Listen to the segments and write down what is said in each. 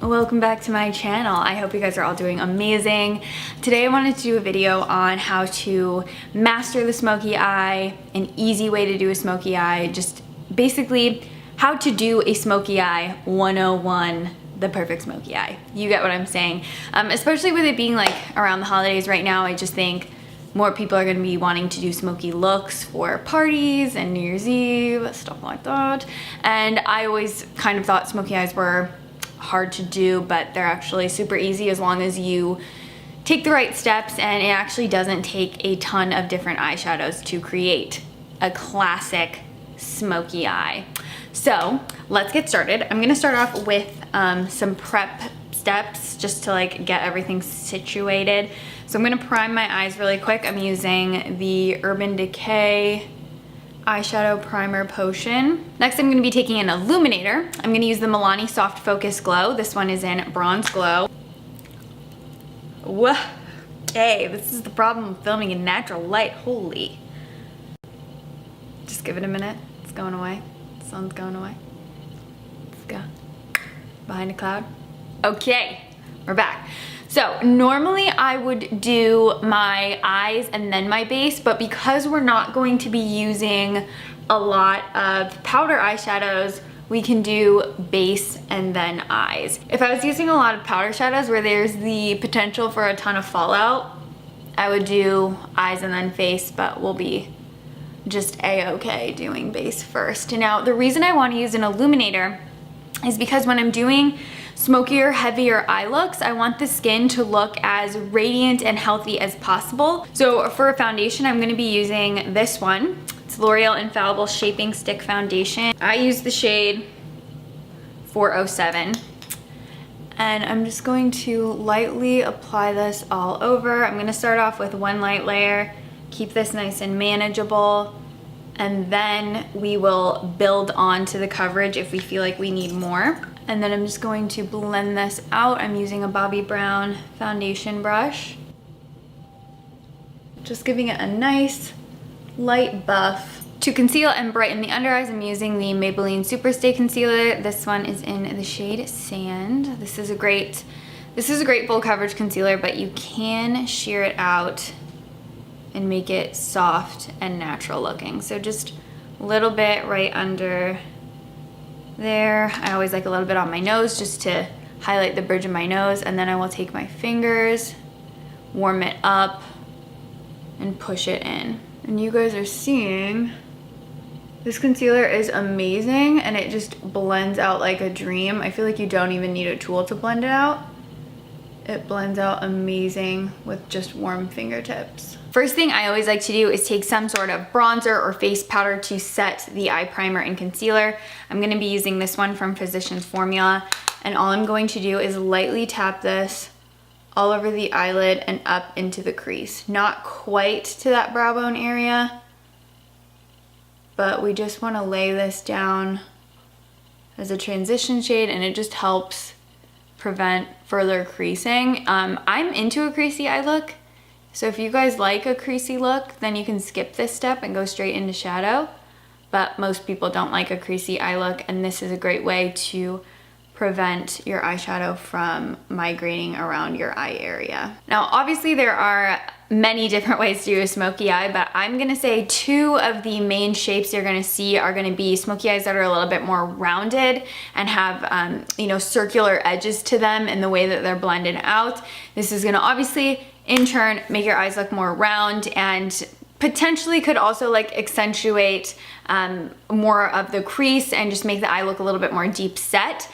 Welcome back to my channel. I hope you guys are all doing amazing. Today I wanted to do a video on how to master the smoky eye, an easy way to do a smoky eye, just basically how to do a smoky eye 101, the perfect smoky eye. You get what I'm saying. Especially with it being like around the holidays right now, I just think more people are gonna be wanting to do smoky looks for parties and New Year's Eve, stuff like that. And I always kind of thought smoky eyes were hard to do, but they're actually super easy as long as you take the right steps, and it actually doesn't take a ton of different eyeshadows to create a classic smoky eye. So let's get started. I'm gonna start off with some prep steps just to like get everything situated. So I'm gonna prime my eyes really quick. I'm using the Urban Decay eyeshadow primer potion. Next, I'm gonna be taking an illuminator. I'm gonna use the Milani Soft Focus Glow. This one is in Bronze Glow. Whoa. Okay, this is the problem with filming in natural light. Holy. Just give it a minute. It's going away. The sun's going away. Let's go. Behind a cloud. Okay, we're back. So normally I would do my eyes and then my base, but because we're not going to be using a lot of powder eyeshadows, we can do base and then eyes. If I was using a lot of powder shadows where there's the potential for a ton of fallout, I would do eyes and then face, but we'll be just a-okay doing base first. Now, the reason I want to use an illuminator is because when I'm doing smokier, heavier eye looks, I want the skin to look as radiant and healthy as possible. So for a foundation, I'm gonna be using this one. It's L'Oreal Infallible Shaping Stick Foundation. I use the shade 407. And I'm just going to lightly apply this all over. I'm gonna start off with one light layer, keep this nice and manageable, and then we will build on to the coverage if we feel like we need more. And then I'm just going to blend this out. I'm using a Bobbi Brown foundation brush. Just giving it a nice light buff. To conceal and brighten the under eyes, I'm using the Maybelline Superstay Concealer. This one is in the shade Sand. This is a great full coverage concealer, but you can sheer it out and make it soft and natural looking. So just a little bit right under there. I always like a little bit on my nose just to highlight the bridge of my nose, and then I will take my fingers, warm it up, and push it in. And you guys are seeing, this concealer is amazing and it just blends out like a dream. I feel like you don't even need a tool to blend it out. It blends out amazing with just warm fingertips. First thing I always like to do is take some sort of bronzer or face powder to set the eye primer and concealer. I'm gonna be using this one from Physicians Formula, and all I'm going to do is lightly tap this all over the eyelid and up into the crease. Not quite to that brow bone area, but we just wanna lay this down as a transition shade, and it just helps prevent further creasing. I'm into a creasy eye look, so if you guys like a creasy look, then you can skip this step and go straight into shadow. But most people don't like a creasy eye look, and this is a great way to prevent your eyeshadow from migrating around your eye area. Now, obviously there are many different ways to do a smoky eye, but I'm gonna say two of the main shapes you're gonna see are gonna be smoky eyes that are a little bit more rounded and have circular edges to them in the way that they're blended out. This is gonna obviously in turn make your eyes look more round, and potentially could also like accentuate more of the crease and just make the eye look a little bit more deep set.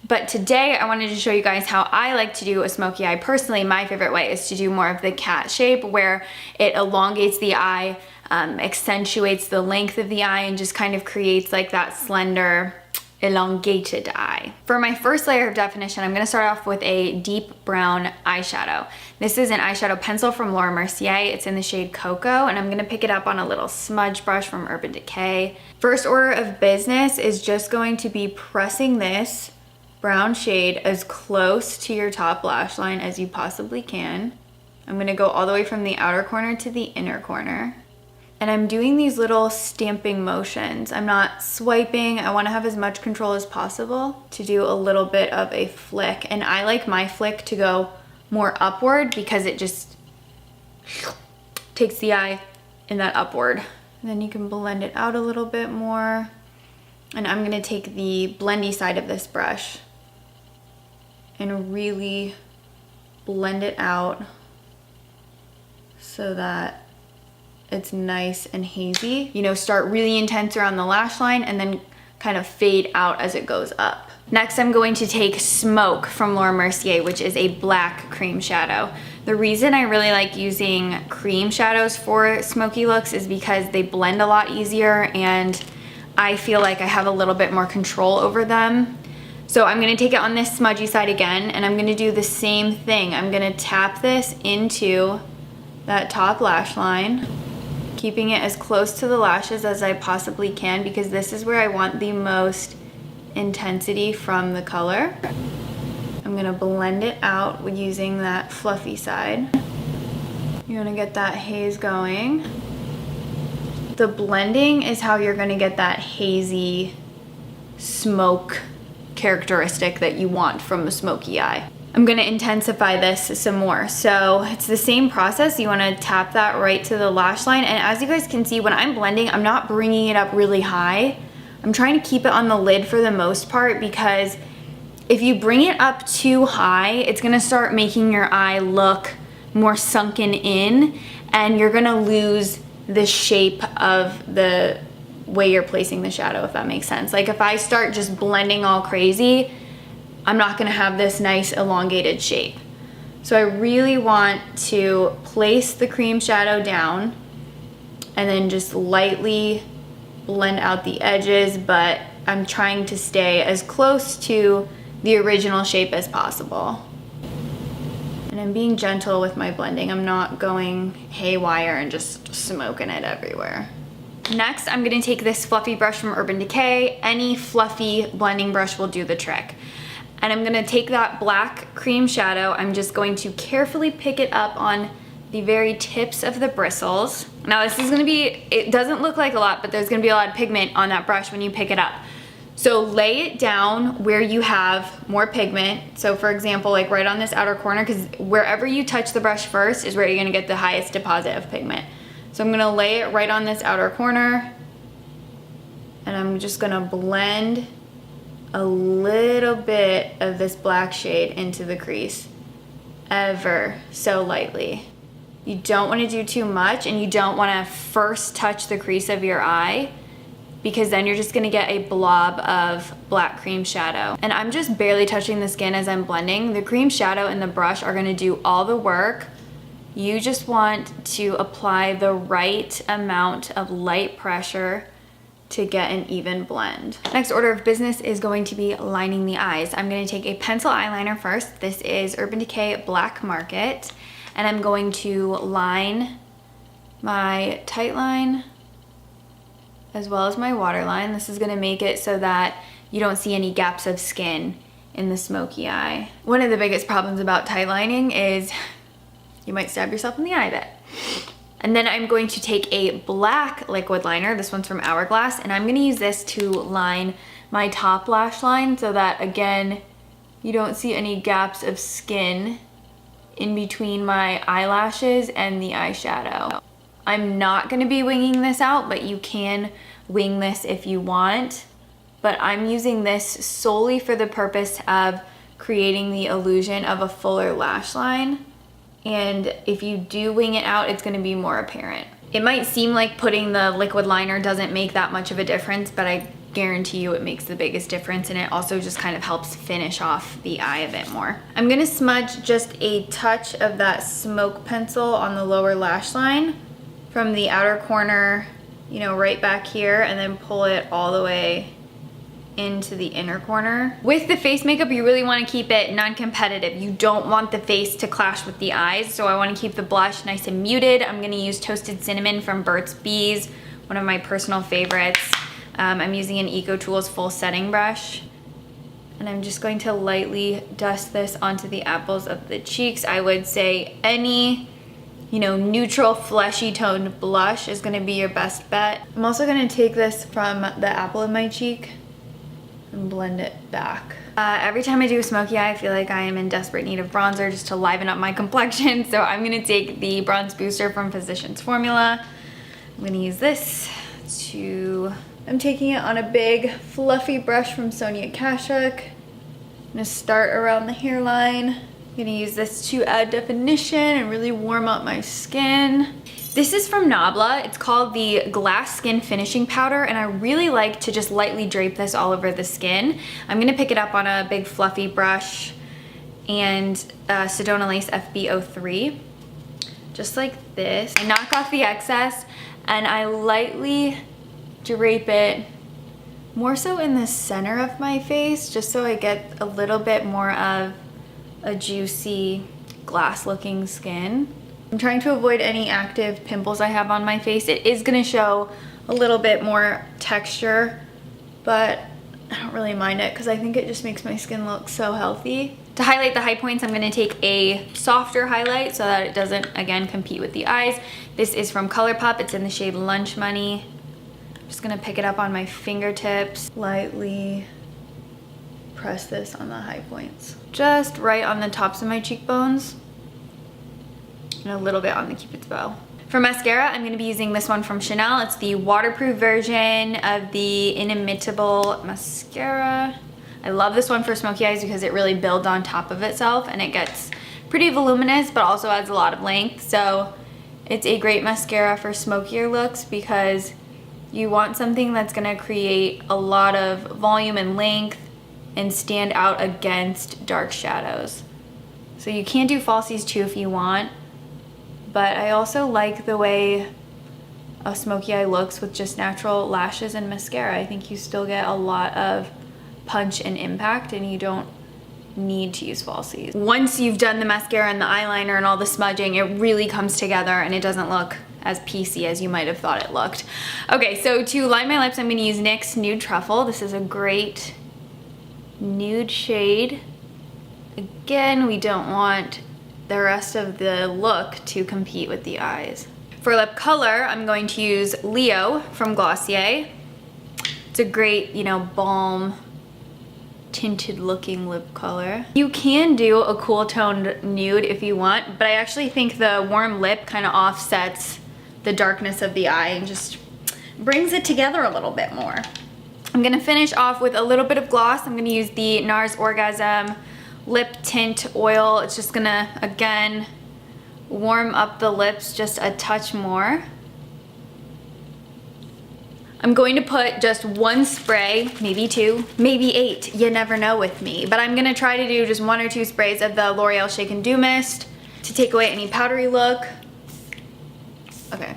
But today I wanted to show you guys how I like to do a smoky eye. Personally, my favorite way is to do more of the cat shape, where it elongates the eye, accentuates the length of the eye, and just kind of creates like that slender, elongated eye. For my first layer of definition, I'm gonna start off with a deep brown eyeshadow. This is an eyeshadow pencil from Laura Mercier. It's in the shade Cocoa, and I'm gonna pick it up on a little smudge brush from Urban Decay. First order of business is just going to be pressing this brown shade as close to your top lash line as you possibly can. I'm gonna go all the way from the outer corner to the inner corner. And I'm doing these little stamping motions. I'm not swiping. I want to have as much control as possible to do a little bit of a flick. And I like my flick to go more upward because it just takes the eye in that upward. And then you can blend it out a little bit more. And I'm gonna take the blendy side of this brush and really blend it out so that it's nice and hazy. You know, start really intense around the lash line and then kind of fade out as it goes up. Next, I'm going to take Smoke from Laura Mercier, which is a black cream shadow. The reason I really like using cream shadows for smoky looks is because they blend a lot easier and I feel like I have a little bit more control over them. So I'm gonna take it on this smudgy side again and I'm gonna do the same thing. I'm gonna tap this into that top lash line, keeping it as close to the lashes as I possibly can because this is where I want the most intensity from the color. I'm gonna blend it out using that fluffy side. You wanna get that haze going. The blending is how you're gonna get that hazy smoke characteristic that you want from a smoky eye. I'm gonna intensify this some more. So it's the same process. You wanna tap that right to the lash line. And as you guys can see, when I'm blending, I'm not bringing it up really high. I'm trying to keep it on the lid for the most part because if you bring it up too high, it's gonna start making your eye look more sunken in and you're gonna lose the shape of the way you're placing the shadow, if that makes sense. Like if I start just blending all crazy, I'm not gonna have this nice elongated shape. So I really want to place the cream shadow down and then just lightly blend out the edges, but I'm trying to stay as close to the original shape as possible. And I'm being gentle with my blending. I'm not going haywire and just smoking it everywhere. Next, I'm gonna take this fluffy brush from Urban Decay. Any fluffy blending brush will do the trick. And I'm gonna take that black cream shadow. I'm just going to carefully pick it up on the very tips of the bristles. Now this is gonna be, it doesn't look like a lot, but there's gonna be a lot of pigment on that brush when you pick it up. So lay it down where you have more pigment. So for example, like right on this outer corner, because wherever you touch the brush first is where you're gonna get the highest deposit of pigment. So I'm gonna lay it right on this outer corner and I'm just gonna blend a little bit of this black shade into the crease, ever so lightly. You don't wanna do too much and you don't wanna first touch the crease of your eye because then you're just gonna get a blob of black cream shadow. And I'm just barely touching the skin as I'm blending. The cream shadow and the brush are gonna do all the work. You just want to apply the right amount of light pressure to get an even blend. Next order of business is going to be lining the eyes. I'm gonna take a pencil eyeliner first. This is Urban Decay Black Market. And I'm going to line my tight line as well as my waterline. This is gonna make it so that you don't see any gaps of skin in the smoky eye. One of the biggest problems about tight lining is you might stab yourself in the eye a bit. And then I'm going to take a black liquid liner. This one's from Hourglass, and I'm gonna use this to line my top lash line so that, again, you don't see any gaps of skin in between my eyelashes and the eyeshadow. I'm not gonna be winging this out, but you can wing this if you want. But I'm using this solely for the purpose of creating the illusion of a fuller lash line. And if you do wing it out, it's gonna be more apparent. It might seem like putting the liquid liner doesn't make that much of a difference, but I guarantee you it makes the biggest difference, and it also just kind of helps finish off the eye a bit more. I'm gonna smudge just a touch of that smoke pencil on the lower lash line from the outer corner, you know, right back here, and then pull it all the way into the inner corner. With the face makeup, you really want to keep it non-competitive. You don't want the face to clash with the eyes, so I want to keep the blush nice and muted. I'm going to use Toasted Cinnamon from Burt's Bees, one of my personal favorites. I'm using an Eco Tools full setting brush, and I'm just going to lightly dust this onto the apples of the cheeks. I would say any you know, neutral fleshy toned blush is gonna be your best bet. I'm also gonna take this from the apple of my cheek and blend it back. Every time I do a smoky eye, I feel like I am in desperate need of bronzer just to liven up my complexion. So I'm gonna take the Bronze Booster from Physicians Formula. I'm gonna use this I'm taking it on a big fluffy brush from Sonia Kashuk. I'm gonna start around the hairline. I'm gonna use this to add definition and really warm up my skin. This is from Nabla. It's called the Glass Skin Finishing Powder, and I really like to just lightly drape this all over the skin. I'm gonna pick it up on a big fluffy brush and Sedona Lace FB03, just like this. I knock off the excess and I lightly drape it more so in the center of my face, just so I get a little bit more of a juicy glass looking skin. I'm trying to avoid any active pimples I have on my face. It is gonna show a little bit more texture, but I don't really mind it because I think it just makes my skin look so healthy. To highlight the high points, I'm gonna take a softer highlight so that it doesn't, again, compete with the eyes. This is from ColourPop. It's in the shade Lunch Money. Just gonna pick it up on my fingertips, lightly press this on the high points. Just right on the tops of my cheekbones and a little bit on the Cupid's bow. For mascara, I'm gonna be using this one from Chanel. It's the waterproof version of the Inimitable Mascara. I love this one for smoky eyes because it really builds on top of itself and it gets pretty voluminous but also adds a lot of length. So it's a great mascara for smokier looks because you want something that's gonna create a lot of volume and length and stand out against dark shadows. So you can do falsies too if you want, but I also like the way a smoky eye looks with just natural lashes and mascara. I think you still get a lot of punch and impact and you don't need to use falsies. Once you've done the mascara and the eyeliner and all the smudging, it really comes together and it doesn't look as piecey as you might have thought it looked. Okay, so to line my lips, I'm gonna use NYX Nude Truffle. This is a great nude shade. Again, we don't want the rest of the look to compete with the eyes. For lip color, I'm going to use Leo from Glossier. It's a great, you know, balm tinted looking lip color. You can do a cool toned nude if you want, but I actually think the warm lip kind of offsets the darkness of the eye and just brings it together a little bit more. I'm gonna finish off with a little bit of gloss. I'm gonna use the NARS Orgasm Lip Tint Oil. It's just gonna, again, warm up the lips just a touch more. I'm going to put just one spray, maybe two, maybe 8, you never know with me, but I'm gonna try to do just 1 or 2 sprays of the L'Oreal Shake and Do Mist to take away any powdery look. Okay,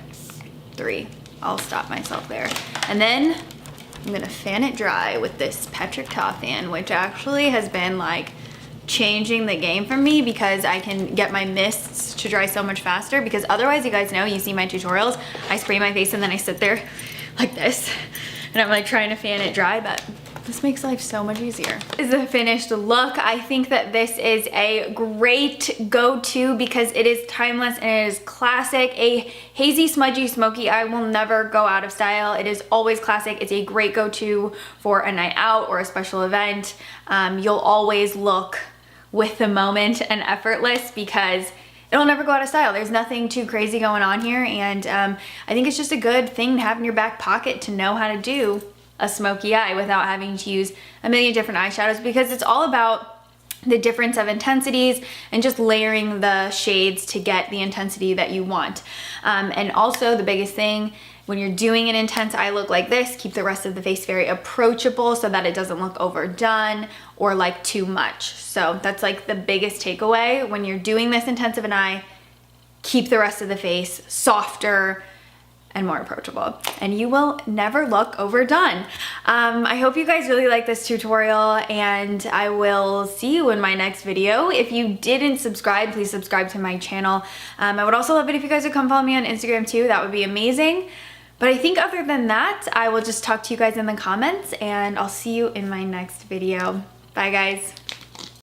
3. I'll stop myself there. And then I'm gonna fan it dry with this Petric Top fan, which actually has been like changing the game for me because I can get my mists to dry so much faster, because otherwise, you guys know, you see my tutorials, I spray my face and then I sit there like this and I'm like trying to fan it dry, but this makes life so much easier. This is the finished look. I think that this is a great go-to because it is timeless and it is classic. A hazy, smudgy, smoky eye will never go out of style. It is always classic. It's a great go-to for a night out or a special event. You'll always look with the moment and effortless because it'll never go out of style. There's nothing too crazy going on here, and I think it's just a good thing to have in your back pocket to know how to do a smoky eye without having to use a million different eyeshadows, because it's all about the difference of intensities and just layering the shades to get the intensity that you want. And also the biggest thing, when you're doing an intense eye look like this, keep the rest of the face very approachable so that it doesn't look overdone or like too much. So that's like the biggest takeaway. When you're doing this intense of an eye, keep the rest of the face softer and more approachable, and you will never look overdone. I hope you guys really like this tutorial, and I will see you in my next video. If you didn't subscribe, please subscribe to my channel. I would also love it if you guys would come follow me on Instagram too. That would be amazing. But I think other than that, I will just talk to you guys in the comments, and I'll see you in my next video. Bye guys.